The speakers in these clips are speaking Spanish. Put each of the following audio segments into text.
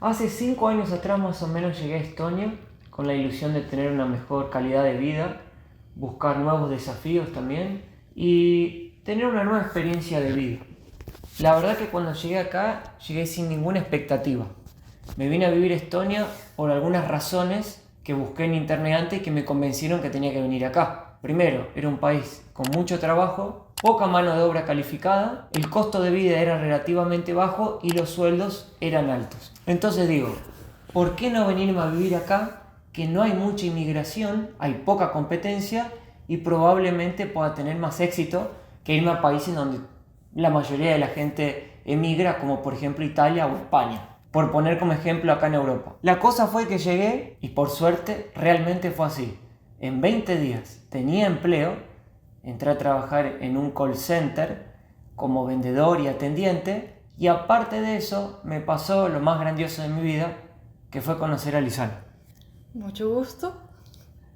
Hace 5 años atrás más o menos llegué a Estonia con la ilusión de tener una mejor calidad de vida, buscar nuevos desafíos también y tener una nueva experiencia de vida. La verdad que cuando llegué acá, llegué sin ninguna expectativa. Me vine a vivir a Estonia por algunas razones que busqué en internet antes y que me convencieron que tenía que venir acá. Primero, era un país con mucho trabajo, poca mano de obra calificada, el costo de vida era relativamente bajo y los sueldos eran altos. Entonces digo, ¿por qué no venirme a vivir acá? Que no hay mucha inmigración, hay poca competencia y probablemente pueda tener más éxito que irme a países donde la mayoría de la gente emigra, como por ejemplo Italia o España. Por poner como ejemplo acá en Europa. La cosa fue que llegué y por suerte realmente fue así. En 20 días tenía empleo, entré a trabajar en un call center como vendedor y atendiente y aparte de eso me pasó lo más grandioso de mi vida, que fue conocer a Lisana. Mucho gusto,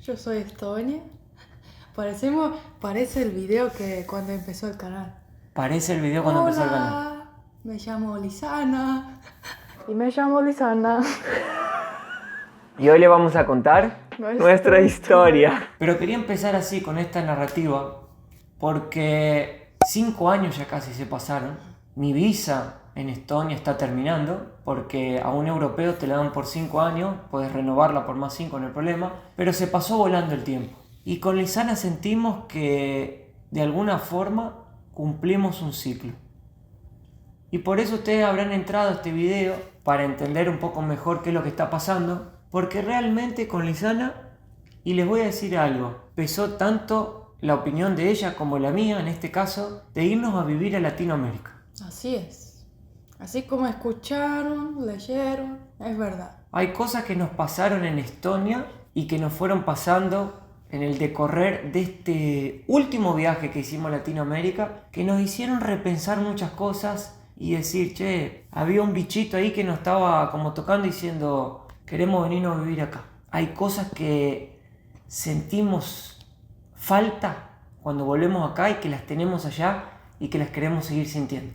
yo soy Estonia. Parece el video que cuando empezó el canal. Parece el video cuando empezó el canal. Hola, me llamo Lisana. Y me llamo Lisana. Y hoy le vamos a contar Nuestra historia. Pero quería empezar así con esta narrativa porque 5 años ya casi se pasaron. Mi visa en Estonia está terminando porque a un europeo te la dan por 5 años, puedes renovarla por más 5, no hay problema, pero se pasó volando el tiempo. Y con Lisana sentimos que de alguna forma cumplimos un ciclo. Y por eso ustedes habrán entrado a este video para entender un poco mejor qué es lo que está pasando, porque realmente con Lisana, y les voy a decir algo, pesó tanto la opinión de ella como la mía, en este caso, de irnos a vivir a Latinoamérica. Así es. Así como escucharon, leyeron, es verdad. Hay cosas que nos pasaron en Estonia y que nos fueron pasando en el decorrer de este último viaje que hicimos a Latinoamérica, que nos hicieron repensar muchas cosas y decir, che, había un bichito ahí que nos estaba como tocando diciendo, queremos venirnos a vivir acá. Hay cosas que sentimos falta cuando volvemos acá y que las tenemos allá y que las queremos seguir sintiendo.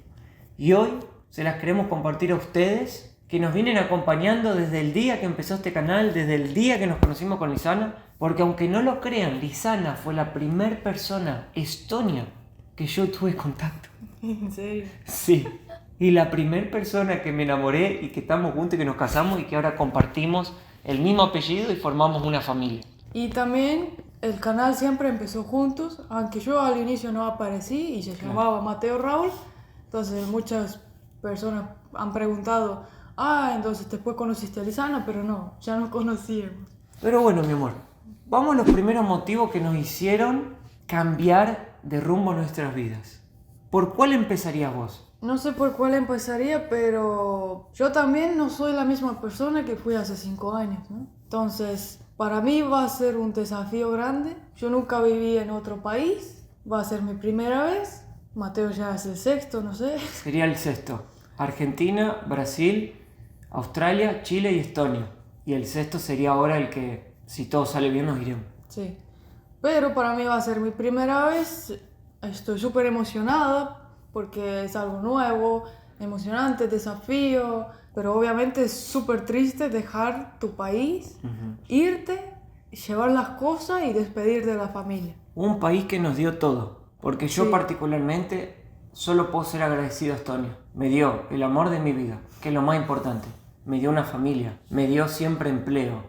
Y hoy se las queremos compartir a ustedes que nos vienen acompañando desde el día que empezó este canal, desde el día que nos conocimos con Lisana, porque aunque no lo crean, Lisana fue la primera persona estonia que yo tuve contacto. ¿En serio? Sí. Y la primera persona que me enamoré y que estamos juntos y que nos casamos y que ahora compartimos el mismo apellido y formamos una familia. Y también el canal siempre empezó juntos, aunque yo al inicio no aparecí y se llamaba Mateo Raúl. Entonces muchas personas han preguntado, entonces después conociste a Lisana, pero no, ya nos conocíamos. Pero bueno, mi amor, vamos a los primeros motivos que nos hicieron cambiar de rumbo nuestras vidas. ¿Por cuál empezarías vos? No sé por cuál empezaría, pero yo también no soy la misma persona que fui hace 5 años, ¿no? Entonces, para mí va a ser un desafío grande. Yo nunca viví en otro país, va a ser mi primera vez. Mateo ya es el sexto, no sé. Sería el sexto. Argentina, Brasil, Australia, Chile y Estonia. Y el sexto sería ahora el que, si todo sale bien, nos iremos. Sí. Pero para mí va a ser mi primera vez. Estoy súper emocionada porque es algo nuevo, emocionante, desafío. Pero obviamente es súper triste dejar tu país, irte, llevar las cosas y despedir de la familia. Un país que nos dio todo. Porque yo particularmente solo puedo ser agradecido a Estonia. Me dio el amor de mi vida, que es lo más importante. Me dio una familia, me dio siempre empleo.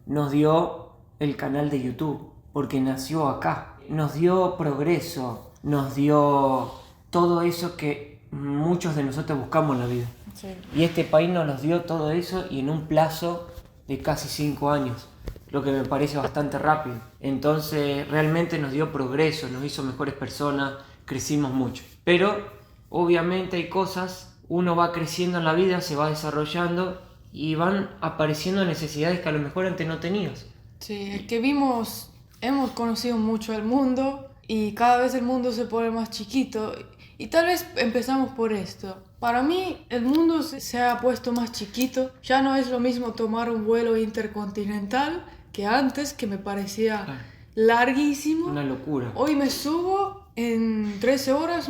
Nos dio el canal de YouTube, porque nació acá. Nos dio progreso, nos dio todo eso que muchos de nosotros buscamos en la vida. Sí. Y este país nos dio todo eso y en un plazo de casi 5 años, lo que me parece bastante rápido. Entonces realmente nos dio progreso, nos hizo mejores personas, crecimos mucho. Pero obviamente hay cosas, uno va creciendo en la vida, se va desarrollando y van apareciendo necesidades que a lo mejor antes no tenías. Sí, es que hemos conocido mucho el mundo y cada vez el mundo se pone más chiquito y tal vez empezamos por esto. Para mí el mundo se ha puesto más chiquito, ya no es lo mismo tomar un vuelo intercontinental que antes, que me parecía larguísimo. Una locura. Hoy me subo, en 13 horas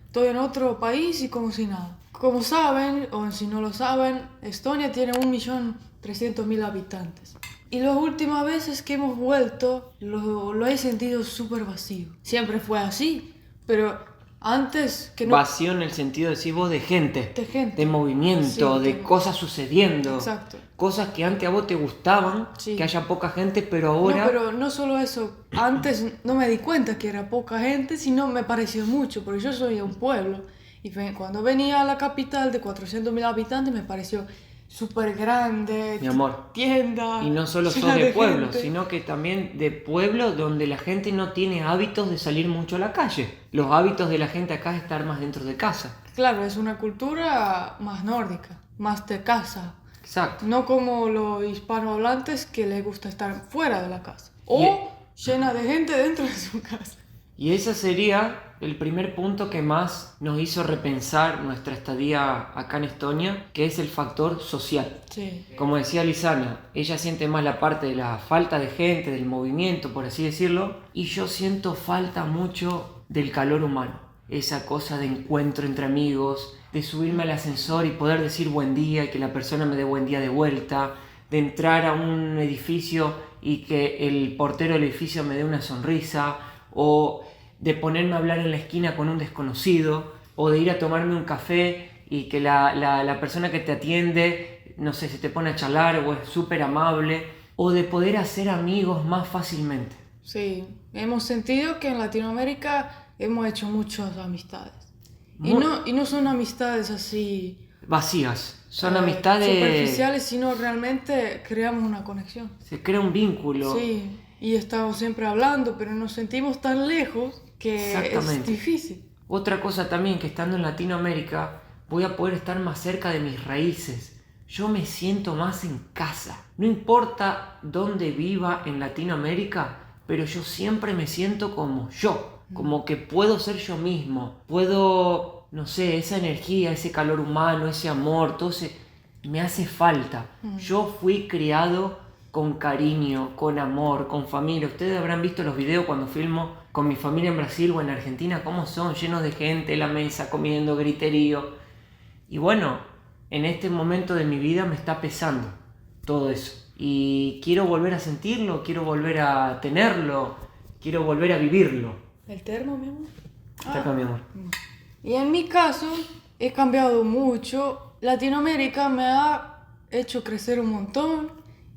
estoy en otro país y como si nada. como saben, o si no lo saben, Estonia tiene 1.300.000 habitantes. Y las últimas veces que hemos vuelto, lo he sentido súper vacío. Siempre fue así, pero antes que no... Vacío en el sentido, decís vos, de gente. De gente. De movimiento, Sí, de cosas sucediendo. Exacto. Cosas que antes a vos te gustaban, Sí. que haya poca gente, pero ahora... No, pero no solo eso. Antes no me di cuenta que era poca gente, sino me pareció mucho, porque yo soy de un pueblo. Y cuando venía a la capital de 400.000 habitantes me pareció súper grande, Mi amor. tienda. Y no solo sos llena de pueblo, gente. sino que también de pueblo donde la gente no tiene hábitos de salir mucho a la calle. Los hábitos de la gente acá es estar más dentro de casa. Claro, es una cultura más nórdica, más de casa. Exacto. No como los hispanohablantes que les gusta estar fuera de la casa. O llena de gente dentro de su casa. Y ese sería el primer punto que más nos hizo repensar nuestra estadía acá en Estonia, que es el factor social. Sí. Como decía Lisana, ella siente más la parte de la falta de gente, del movimiento, por así decirlo, y yo siento falta mucho del calor humano. Esa cosa de encuentro entre amigos, de subirme al ascensor y poder decir buen día y que la persona me dé buen día de vuelta, de entrar a un edificio y que el portero del edificio me dé una sonrisa, o de ponerme a hablar en la esquina con un desconocido, o de ir a tomarme un café y que la persona que te atiende, no sé, se te pone a charlar o es súper amable, o de poder hacer amigos más fácilmente. Sí, hemos sentido que en Latinoamérica hemos hecho muchas amistades. Y no son amistades así... Vacías, son amistades... superficiales, sino realmente creamos una conexión. Se crea un vínculo. Sí, y estamos siempre hablando, pero nos sentimos tan lejos que es difícil. Otra cosa también, que estando en Latinoamérica voy a poder estar más cerca de mis raíces. Yo me siento más en casa. No importa dónde viva en Latinoamérica, pero yo siempre me siento como yo. Como que puedo ser yo mismo. Puedo, no sé, esa energía, ese calor humano, ese amor, todo ese... me hace falta. Yo fui criado con cariño, con amor, con familia. Ustedes habrán visto los videos cuando filmo con mi familia en Brasil o en Argentina, cómo son, llenos de gente, la mesa, comiendo, griterío. Y bueno, en este momento de mi vida me está pesando todo eso. Y quiero volver a sentirlo, quiero volver a tenerlo, quiero volver a vivirlo. ¿El termo, mi amor? Está acá, mi amor. Y en mi caso, he cambiado mucho. Latinoamérica me ha hecho crecer un montón,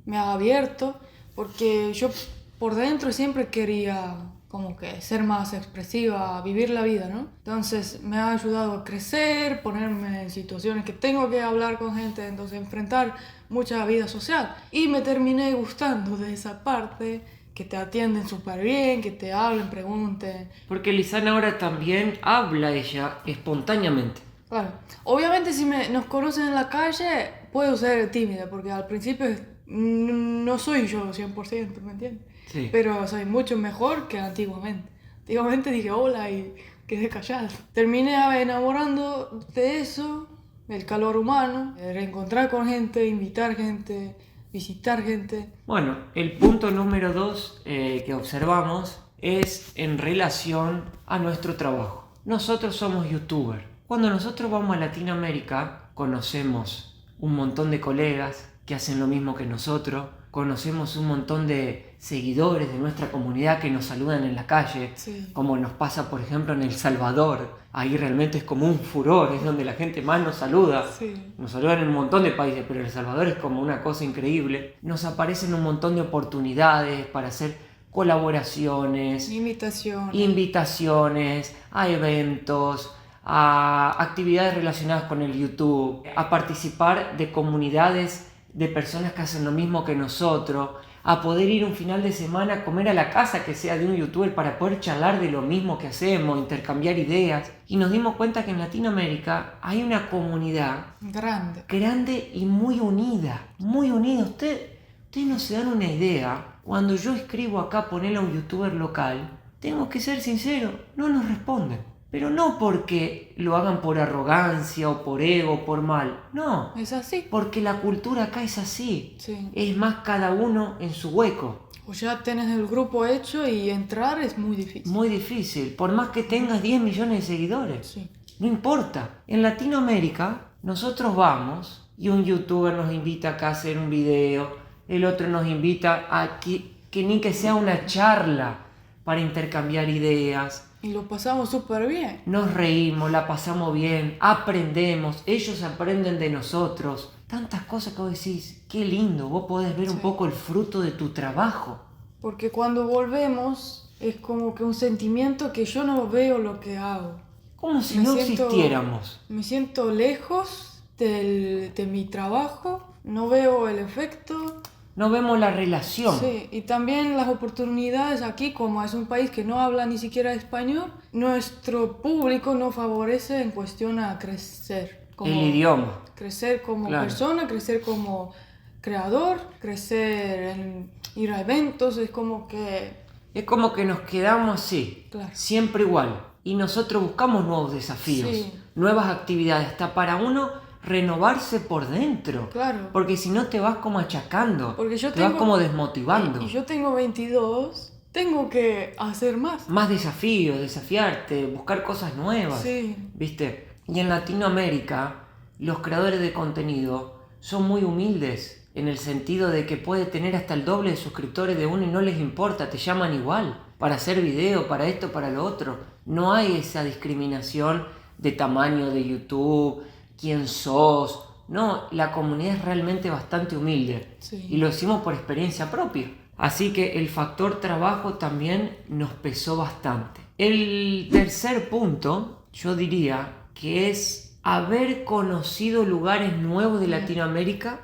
me ha abierto, porque yo por dentro siempre quería como que ser más expresiva, vivir la vida, ¿no? Entonces me ha ayudado a crecer, ponerme en situaciones que tengo que hablar con gente, entonces enfrentar mucha vida social. Y me terminé gustando de esa parte, que te atienden súper bien, que te hablen, pregunten. Porque Lisana ahora también habla ella espontáneamente. Claro. Obviamente si nos conocen en la calle, puedo ser tímida, porque al principio no soy yo 100%, ¿me entiendes? Sí. Pero soy mucho mejor que antiguamente. Antiguamente dije hola y quedé callada. Terminé enamorando de eso, el calor humano, de reencontrar con gente, invitar gente, visitar gente. Bueno, el punto número 2 que observamos es en relación a nuestro trabajo. Nosotros somos youtubers. Cuando nosotros vamos a Latinoamérica, conocemos un montón de colegas que hacen lo mismo que nosotros, conocemos un montón de seguidores de nuestra comunidad que nos saludan en la calle, Sí. como nos pasa por ejemplo en El Salvador. Ahí realmente es como un furor, es donde la gente más nos saluda. Sí. Nos saludan en un montón de países, pero El Salvador es como una cosa increíble. Nos aparecen un montón de oportunidades para hacer colaboraciones, invitaciones a eventos, a actividades relacionadas con el YouTube, a participar de comunidades de personas que hacen lo mismo que nosotros, a poder ir un final de semana a comer a la casa que sea de un youtuber para poder charlar de lo mismo que hacemos, intercambiar ideas. Y nos dimos cuenta que en Latinoamérica hay una comunidad grande y muy unida, muy unida. Ustedes no se dan una idea. Cuando yo escribo acá ponerle a un youtuber local, tengo que ser sincero, no nos responden. Pero no porque lo hagan por arrogancia o por ego o por mal. No. Es así. Porque la cultura acá es así. Sí. Es más cada uno en su hueco. O ya tenés el grupo hecho y entrar es muy difícil. Muy difícil. Por más que tengas 10 millones de seguidores. Sí. no importa. En Latinoamérica nosotros vamos y un youtuber nos invita acá a hacer un video, el otro nos invita a que ni que sea una charla para intercambiar ideas. Y lo pasamos súper bien. Nos reímos, la pasamos bien, aprendemos, ellos aprenden de nosotros. Tantas cosas que vos decís, qué lindo, vos podés ver un poco el fruto de tu trabajo. Porque cuando volvemos es como que un sentimiento que yo no veo lo que hago. Como si no existiéramos. Me siento lejos de mi trabajo, no veo el efecto. No vemos la relación. Sí, y también las oportunidades aquí, como es un país que no habla ni siquiera español, nuestro público no favorece en cuestión a crecer. El idioma. Crecer como persona, crecer como creador, crecer en ir a eventos, es como que... Es como que nos quedamos así, siempre igual. Y nosotros buscamos nuevos desafíos, nuevas actividades, hasta para uno renovarse por dentro. Claro. Porque si no te vas como achacando, porque te vas como desmotivando. Y yo tengo 22, tengo que hacer más. Más desafíos, desafiarte, buscar cosas nuevas. Sí. ¿Viste? Y en Latinoamérica, los creadores de contenido son muy humildes, en el sentido de que puede tener hasta el doble de suscriptores de uno y no les importa, te llaman igual, para hacer video, para esto, para lo otro. No hay esa discriminación de tamaño de YouTube, quién sos. No, la comunidad es realmente bastante humilde. Sí. Y lo decimos por experiencia propia. Así que el factor trabajo también nos pesó bastante. El tercer punto, yo diría que es haber conocido lugares nuevos de Latinoamérica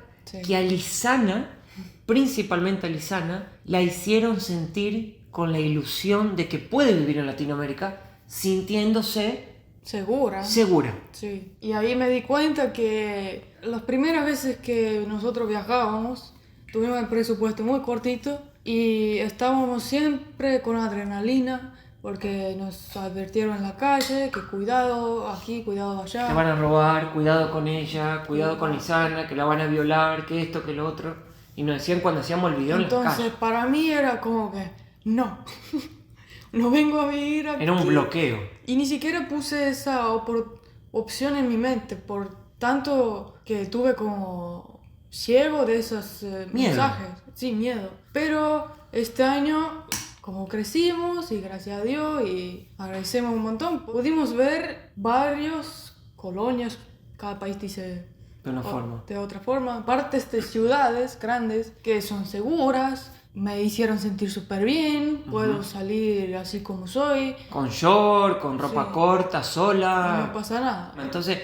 que a Lizana, principalmente a Lizana, la hicieron sentir con la ilusión de que puede vivir en Latinoamérica sintiéndose segura. Sí. Y ahí me di cuenta que las primeras veces que nosotros viajábamos, tuvimos el presupuesto muy cortito y estábamos siempre con adrenalina porque nos advirtieron en la calle que cuidado aquí, cuidado allá. Te van a robar, cuidado con ella, cuidado con Lizana, que la van a violar, que esto, que lo otro. Y nos decían cuando hacíamos el video en las calles. Entonces para mí era como que no. No vengo a vivir aquí. Era un bloqueo. Y ni siquiera puse esa opción en mi mente, por tanto que tuve como ciego de esos mensajes. Sí, miedo. Pero este año, como crecimos y gracias a Dios y agradecemos un montón, pudimos ver varias colonias, cada país dice de otra forma, partes de ciudades grandes que son seguras. Me hicieron sentir súper bien, puedo salir así como soy. Con short, con ropa corta, sola. No pasa nada. Entonces,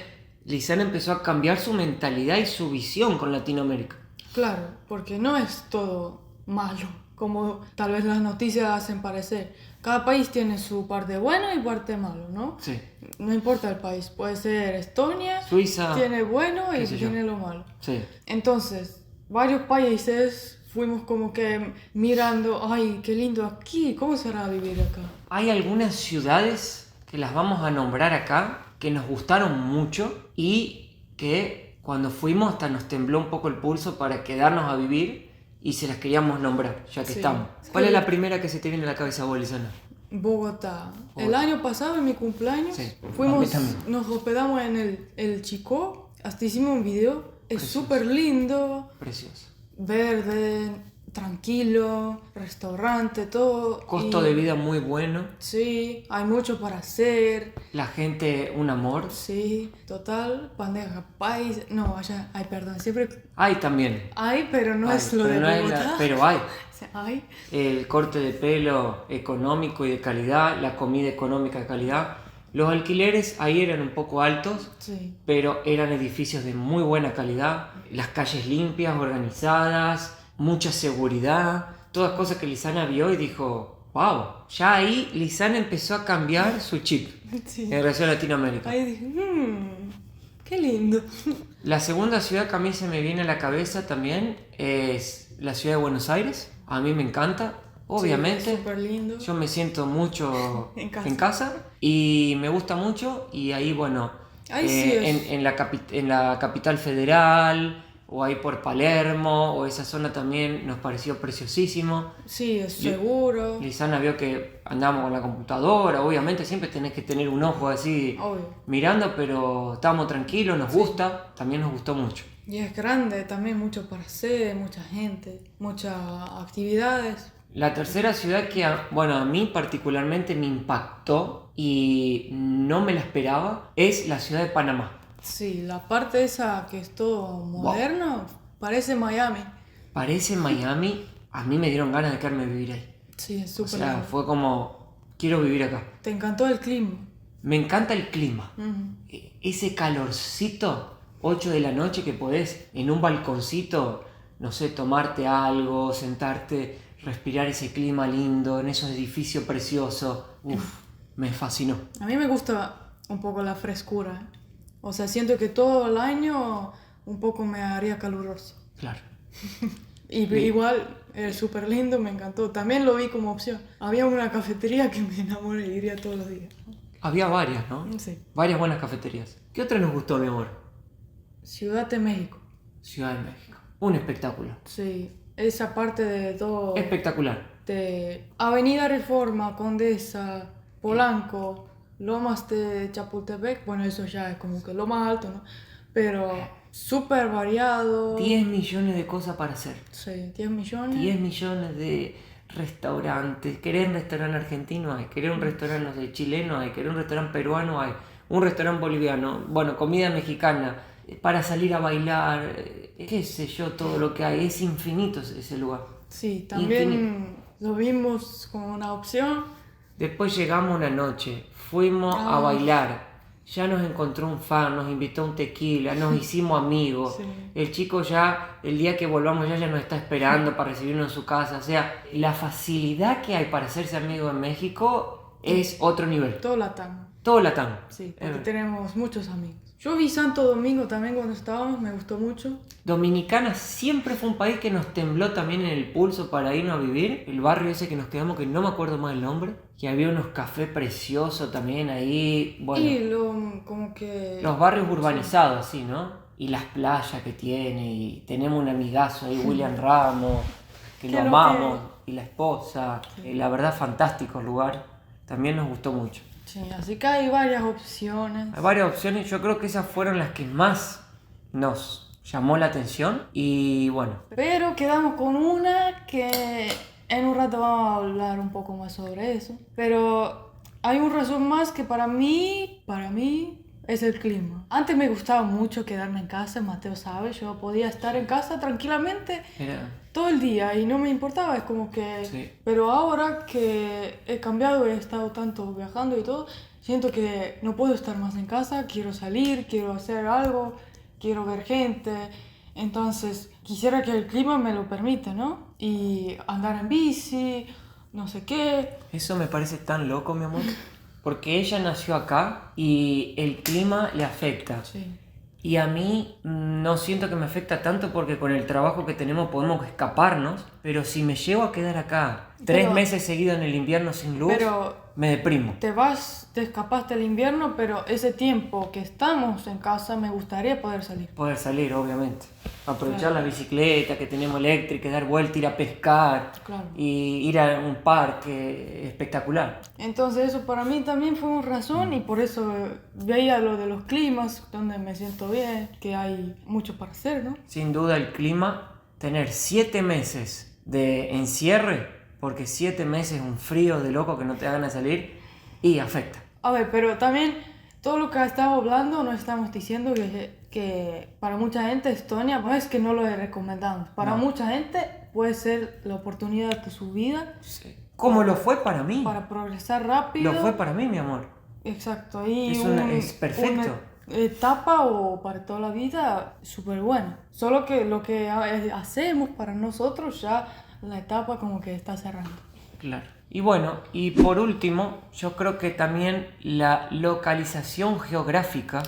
Lizana empezó a cambiar su mentalidad y su visión con Latinoamérica. Claro, porque no es todo malo, como tal vez las noticias hacen parecer. Cada país tiene su parte buena y parte malo, ¿no? Sí. No importa el país, puede ser Estonia, Suiza, tiene bueno y tiene lo malo. Sí. Entonces, varios países fuimos como que mirando, ay, qué lindo aquí, ¿cómo será vivir acá? Hay algunas ciudades que las vamos a nombrar acá que nos gustaron mucho y que cuando fuimos hasta nos tembló un poco el pulso para quedarnos a vivir y se las queríamos nombrar, ya que estamos. ¿Cuál es la primera que se te viene a la cabeza, vos, Lizana? Bogotá. El año pasado, en mi cumpleaños, fuimos, nos hospedamos en el Chicó, hasta hicimos un video, es súper lindo. Precioso. Verde, tranquilo, restaurante, todo. Costo de vida muy bueno. Sí, hay mucho para hacer. La gente, un amor. Sí, total, bandeja paisa. No, allá, ay, perdón, siempre... Hay también. Hay, pero no es lo de Bogotá. Pero hay. Hay. El corte de pelo económico y de calidad, la comida económica de calidad. Los alquileres ahí eran un poco altos, pero eran edificios de muy buena calidad, las calles limpias, organizadas, mucha seguridad, todas cosas que Lizana vio y dijo, wow, ya ahí Lizana empezó a cambiar su chip en relación a Latinoamérica. Ahí dije, qué lindo. La segunda ciudad que a mí se me viene a la cabeza también es la ciudad de Buenos Aires, a mí me encanta. Obviamente, lindo. Yo me siento mucho en casa y me gusta mucho y ahí, bueno, en la capital federal, o ahí por Palermo, o esa zona también nos pareció preciosísimo. Sí, es seguro. Lisana vio que andábamos con la computadora, obviamente siempre tenés que tener un ojo así Obvio. mirando, pero estábamos tranquilos, nos gusta, también nos gustó mucho. Y es grande, también mucho para hacer, mucha gente, muchas actividades. La tercera ciudad que, a mí particularmente me impactó y no me la esperaba es la ciudad de Panamá. Sí, la parte esa que es todo moderno, parece Miami. Parece Miami, a mí me dieron ganas de quedarme a vivir ahí. Sí, es O súper sea, lindo. fue como, quiero vivir acá. ¿Te encantó el clima? Me encanta el clima. Ujú. Ese calorcito, 8 de la noche que podés en un balconcito, no sé, tomarte algo, sentarte, respirar ese clima lindo, en esos edificios preciosos. Me fascinó. A mí me gusta un poco la frescura. O sea, siento que todo el año un poco me haría caluroso. Claro. Y igual, es súper lindo, me encantó. También lo vi como opción. Había una cafetería que me enamoré, iría todos los días. Había varias, ¿no? Sí. Varias buenas cafeterías. ¿Qué otra nos gustó, mi amor? Ciudad de México. Ciudad de México. Un espectáculo. Sí, esa parte de todo. Espectacular. De Avenida Reforma, Condesa, Polanco, Lomas de Chapultepec. Bueno, eso ya es como que lo más alto, ¿no? Pero súper variado. 10 millones de cosas para hacer. Sí, 10 millones. 10 millones de restaurantes. ¿Querés un restaurante argentino? Hay. ¿Querés un restaurante, no sé, chileno? Hay. ¿Querés un restaurante peruano? Hay. Un restaurante boliviano. Bueno, comida mexicana. Para salir a bailar. Qué sé yo, todo lo que hay. Es infinito ese lugar. Sí, también Infinito. lo vimos como una opción. Después llegamos una noche. Fuimos a bailar. Ya nos encontró un fan, nos invitó a un tequila, nos hicimos amigos. Sí. El chico ya, el día que volvamos ya nos está esperando para recibirnos en su casa. O sea, la facilidad que hay para hacerse amigo en México es otro nivel. Todo Latam. Todo Latam. Sí, porque tenemos muchos amigos. Yo vi Santo Domingo también cuando estábamos, me gustó mucho. Dominicana siempre fue un país que nos tembló también en el pulso para irnos a vivir. El barrio ese que nos quedamos, que no me acuerdo más el nombre. Que había unos cafés preciosos también ahí. Bueno, Y como que... los barrios urbanizados, así, ¿no? Y las playas que tiene. Y tenemos un amigazo ahí, William Ramos, que lo amamos. Y la esposa. La verdad, fantástico el lugar. También nos gustó mucho. Sí, así que hay varias opciones. Hay varias opciones. Yo creo que esas fueron las que más nos llamó la atención. Y bueno, Pero quedamos con una que en un rato vamos a hablar un poco más sobre eso. Pero hay un razón más que para mí es el clima. Antes me gustaba mucho quedarme en casa, Mateo sabe, yo podía estar en casa tranquilamente era... todo el día y no me importaba, es como que... Sí. Pero ahora que he cambiado, he estado tanto viajando y todo, siento que no puedo estar más en casa, quiero salir, quiero hacer algo, quiero ver gente. Entonces, quisiera que el clima me lo permita, ¿no? Y andar en bici, no sé qué. Eso me parece tan loco, mi amor. Porque ella nació acá y el clima le afecta. Sí. Y a mí no siento que me afecta tanto porque con el trabajo que tenemos podemos escaparnos. Pero si me llego a quedar acá 3 meses seguidos en el invierno sin luz, me deprimo. Te escapaste el invierno, pero ese tiempo que estamos en casa me gustaría poder salir. Poder salir, obviamente. Aprovechar la bicicleta que tenemos eléctrica, dar vuelta, ir a pescar. Claro. Y ir a un parque espectacular. Entonces eso para mí también fue una razón y por eso veía lo de los climas, donde me siento bien, que hay mucho para hacer, ¿no? Sin duda el clima, tener 7 meses de encierre, porque 7 meses un frío de loco que no te hagan a salir y afecta. A ver, pero también todo lo que estamos hablando no estamos diciendo que para mucha gente Estonia no es que no lo recomendamos. Para mucha gente puede ser la oportunidad de su vida. Sí. Como lo fue para mí. Para progresar rápido. Lo fue para mí, mi amor. Exacto. Y es perfecto. Una etapa o para toda la vida súper buena. Solo que lo que hacemos para nosotros ya la etapa como que está cerrando. Claro. Y bueno, y por último, yo creo que también la localización geográfica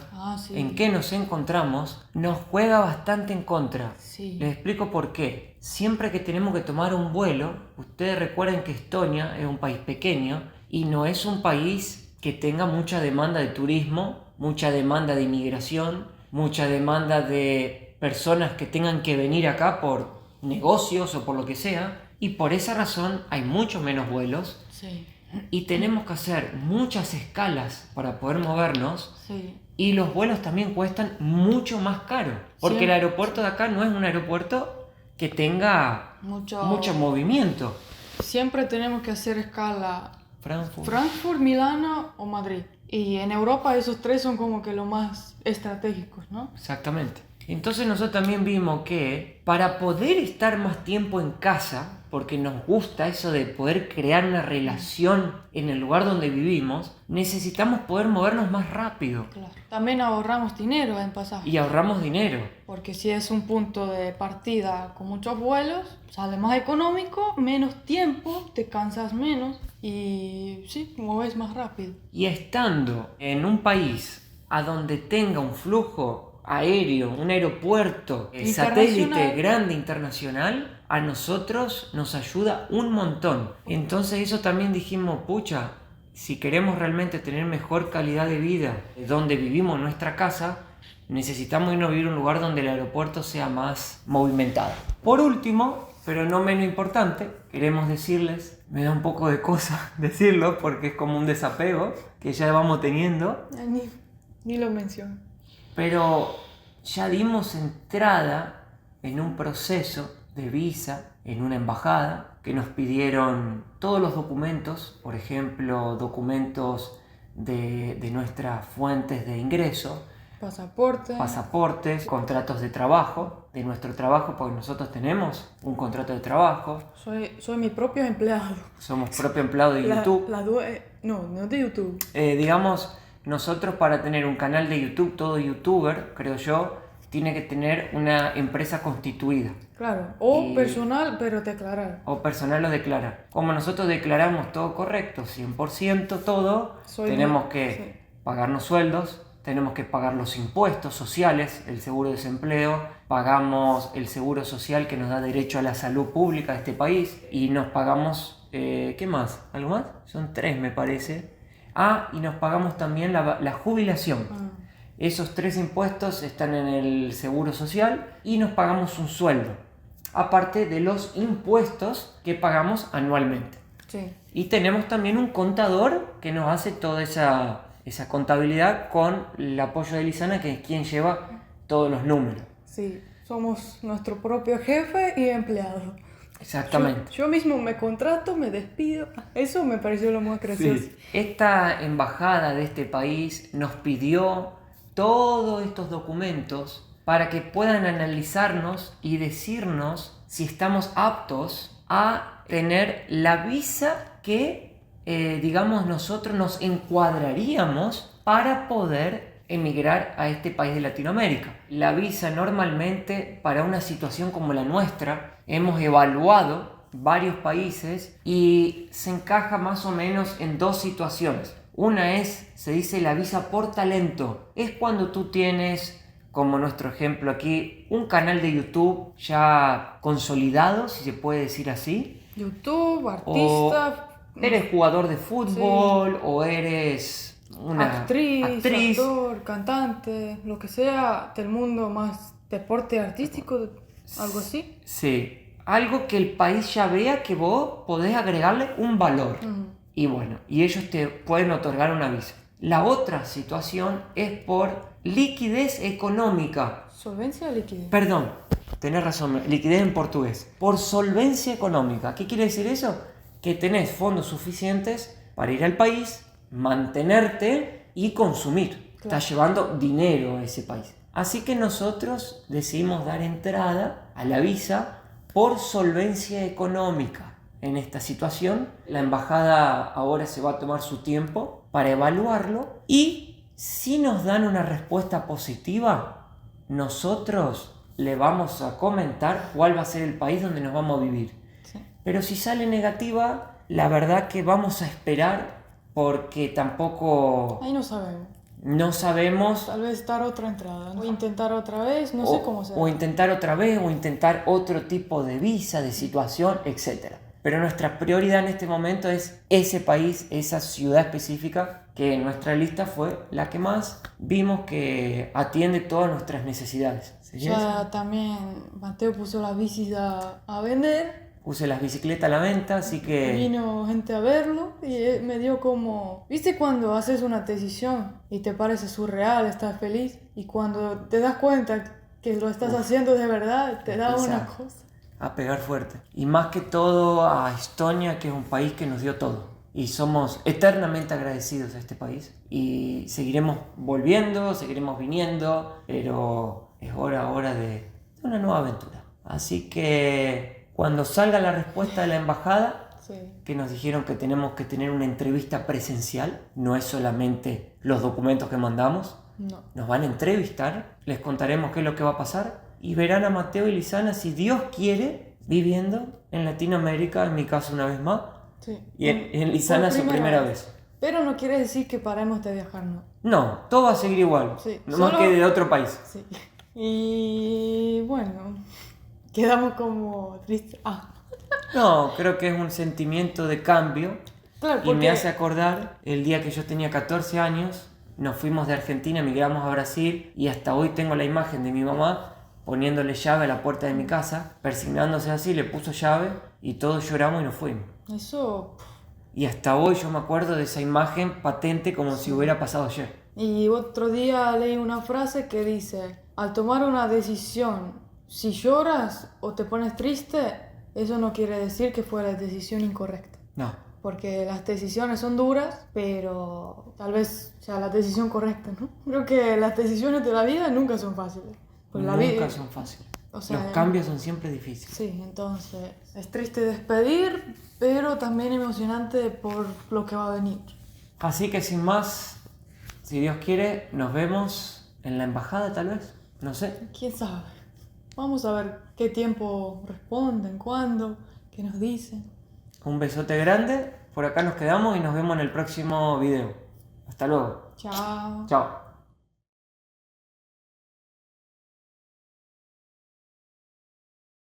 en que nos encontramos nos juega bastante en contra. Sí. Les explico por qué. Siempre que tenemos que tomar un vuelo, ustedes recuerden que Estonia es un país pequeño y no es un país que tenga mucha demanda de turismo, mucha demanda de inmigración, mucha demanda de personas que tengan que venir acá por negocios o por lo que sea, y por esa razón hay mucho menos vuelos. Sí. Y tenemos que hacer muchas escalas para poder movernos. Sí. Y los vuelos también cuestan mucho más caro. Porque el aeropuerto de acá no es un aeropuerto que tenga mucho movimiento. Siempre tenemos que hacer escala Frankfurt, Milano o Madrid. Y en Europa esos tres son como que los más estratégicos, ¿no? Exactamente. Entonces nosotros también vimos que para poder estar más tiempo en casa, porque nos gusta eso de poder crear una relación en el lugar donde vivimos, necesitamos poder movernos más rápido. Claro. También ahorramos dinero en pasajes. Y ahorramos dinero. Porque si es un punto de partida con muchos vuelos, sale más económico, menos tiempo, te cansas menos y sí, mueves más rápido. Y estando en un país a donde tenga un flujo aéreo, un aeropuerto, satélite grande internacional, a nosotros nos ayuda un montón. Entonces eso también dijimos, pucha, si queremos realmente tener mejor calidad de vida donde vivimos en nuestra casa, necesitamos irnos a vivir a un lugar donde el aeropuerto sea más movimentado. Por último, pero no menos importante, queremos decirles, me da un poco de cosa decirlo porque es como un desapego que ya vamos teniendo. Ni lo menciono. Pero ya dimos entrada en un proceso de visa en una embajada que nos pidieron todos los documentos, por ejemplo, documentos de nuestras fuentes de ingreso, pasaportes, contratos de trabajo, de nuestro trabajo, porque nosotros tenemos un contrato de trabajo. Soy mi propio empleado. Somos propio empleado de YouTube. No de YouTube. Digamos, nosotros para tener un canal de YouTube, todo youtuber, creo yo, tiene que tener una empresa constituida. Claro, o personal, pero declarar. O personal lo declara. Como nosotros declaramos todo correcto, 100% todo, tenemos que pagarnos sueldos, tenemos que pagar los impuestos sociales, el seguro de desempleo, pagamos el seguro social que nos da derecho a la salud pública de este país y nos pagamos, ¿qué más? ¿Algo más? Son 3 me parece. Y nos pagamos también la jubilación. Esos 3 impuestos están en el seguro social y nos pagamos un sueldo, aparte de los impuestos que pagamos anualmente. Sí. Y tenemos también un contador que nos hace toda esa contabilidad con el apoyo de Lisana, que es quien lleva todos los números. Sí, somos nuestro propio jefe y empleado. Exactamente. Yo mismo me contrato, me despido. Eso me pareció lo más gracioso. Sí. Esta embajada de este país nos pidió todos estos documentos para que puedan analizarnos y decirnos si estamos aptos a tener la visa que, digamos, nosotros nos encuadraríamos para poder emigrar a este país de Latinoamérica. La visa normalmente para una situación como la nuestra, hemos evaluado varios países y se encaja más o menos en 2 situaciones. Una es, se dice la visa por talento. Es cuando tú tienes, como nuestro ejemplo aquí, un canal de YouTube ya consolidado, si se puede decir así. YouTube, artista. Eres jugador de fútbol, o eres una actriz, actor, cantante, lo que sea del mundo más deporte artístico, algo así. Sí, algo que el país ya vea que vos podés agregarle un valor. Y bueno, y ellos te pueden otorgar una visa. La otra situación es por liquidez económica. ¿Solvencia o liquidez? Perdón, tenés razón, liquidez en portugués. Por solvencia económica. ¿Qué quiere decir eso? Que tenés fondos suficientes para ir al país, mantenerte y consumir. Claro. Estás llevando dinero a ese país. Así que nosotros decidimos dar entrada a la visa por solvencia económica. En esta situación, la embajada ahora se va a tomar su tiempo para evaluarlo y si nos dan una respuesta positiva, nosotros le vamos a comentar cuál va a ser el país donde nos vamos a vivir. Sí. Pero si sale negativa, la verdad que vamos a esperar porque tampoco... Ahí no sabemos. No sabemos. Tal vez dar otra entrada, o intentar otra vez, no sé cómo será. O intentar otra vez, o intentar otro tipo de visa, de situación, etc. Pero nuestra prioridad en este momento es ese país, esa ciudad específica, que en nuestra lista fue la que más vimos que atiende todas nuestras necesidades. Ya también Mateo puso las bicis a vender. Puse las bicicletas a la venta, así que... Vino gente a verlo y me dio como... ¿Viste cuando haces una decisión y te parece surreal, estás feliz? Y cuando te das cuenta que lo estás haciendo de verdad, te da una cosa. A pegar fuerte. Y más que todo a Estonia, que es un país que nos dio todo. Y somos eternamente agradecidos a este país. Y seguiremos volviendo, seguiremos viniendo, pero es hora ahora de una nueva aventura. Así que cuando salga la respuesta de la embajada, que nos dijeron que tenemos que tener una entrevista presencial, no es solamente los documentos que mandamos, nos van a entrevistar, les contaremos qué es lo que va a pasar y verán a Mateo y Lizana, si Dios quiere, viviendo en Latinoamérica, en mi caso una vez más, y en Lizana su primera vez. Pero no quiere decir que paremos de viajar, ¿no? No, todo va a seguir igual, no más que de otro país. Sí. Y bueno, quedamos como tristes. No, creo que es un sentimiento de cambio. Claro, y me hace acordar el día que yo tenía 14 años, nos fuimos de Argentina, emigramos a Brasil y hasta hoy tengo la imagen de mi mamá poniéndole llave a la puerta de mi casa, persignándose así, le puso llave y todos lloramos y nos fuimos. Eso... Y hasta hoy yo me acuerdo de esa imagen patente como si hubiera pasado ayer. Y otro día leí una frase que dice, al tomar una decisión, si lloras o te pones triste, eso no quiere decir que fue la decisión incorrecta. No. Porque las decisiones son duras, pero tal vez sea la decisión correcta, ¿no? Creo que las decisiones de la vida nunca son fáciles. Pues nunca son fáciles. O sea, los cambios son siempre difíciles. Sí, entonces es triste despedir, pero también emocionante por lo que va a venir. Así que sin más, si Dios quiere, nos vemos en la embajada tal vez, no sé. ¿Quién sabe? Vamos a ver qué tiempo responden, cuándo, qué nos dicen. Un besote grande, por acá nos quedamos y nos vemos en el próximo video. Hasta luego. Chao. Chao.